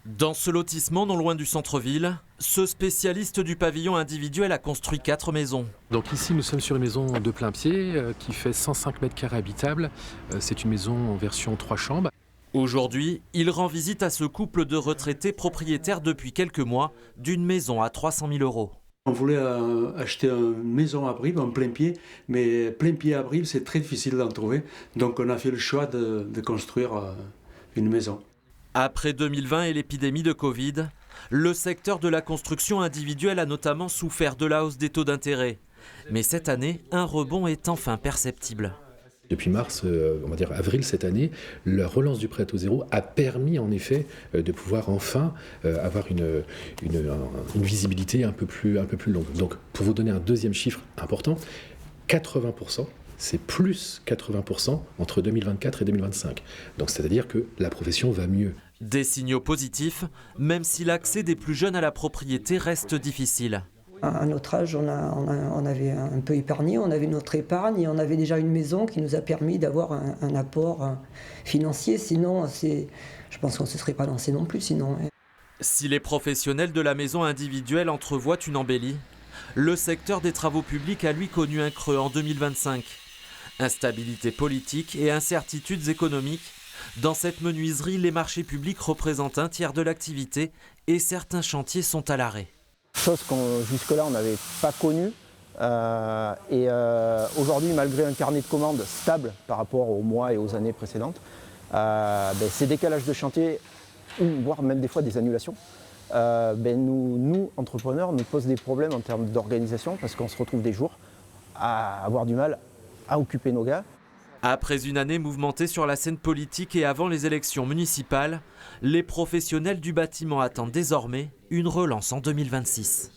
Dans ce lotissement non loin du centre-ville, ce spécialiste du pavillon individuel a construit 4 maisons. Donc ici nous sommes sur une maison de plein pied qui fait 105 mètres carrés habitables. C'est une maison en version 3 chambres. Aujourd'hui, il rend visite à ce couple de retraités propriétaires depuis quelques mois d'une maison à 300 000 €. On voulait acheter une maison à Brive en plein pied, mais plein pied à Brive c'est très difficile d'en trouver. Donc on a fait le choix de construire une maison. Après 2020 et l'épidémie de Covid, le secteur de la construction individuelle a notamment souffert de la hausse des taux d'intérêt. Mais cette année, un rebond est enfin perceptible. Depuis mars, on va dire avril cette année, la relance du prêt à taux zéro a permis en effet de pouvoir enfin avoir une visibilité un peu plus longue. Donc pour vous donner un deuxième chiffre important, 80%. C'est plus 80% entre 2024 et 2025. Donc c'est-à-dire que la profession va mieux. Des signaux positifs, même si l'accès des plus jeunes à la propriété reste difficile. À notre âge, on avait un peu épargné, on avait notre épargne et on avait déjà une maison qui nous a permis d'avoir un apport financier. Sinon, je pense qu'on ne se serait pas lancé non plus. Sinon. Si les professionnels de la maison individuelle entrevoient une embellie, le secteur des travaux publics a lui connu un creux en 2025. Instabilité politique et incertitudes économiques. Dans cette menuiserie, les marchés publics représentent un tiers de l'activité et certains chantiers sont à l'arrêt. Chose qu'on jusque-là on n'avait pas connue. Aujourd'hui, malgré un carnet de commandes stable par rapport aux mois et aux années précédentes, ces décalages de chantier, ou voire même des fois des annulations, nous, entrepreneurs, nous posent des problèmes en termes d'organisation parce qu'on se retrouve des jours à avoir du mal à occuper nos gars. Après une année mouvementée sur la scène politique et avant les élections municipales, les professionnels du bâtiment attendent désormais une relance en 2026.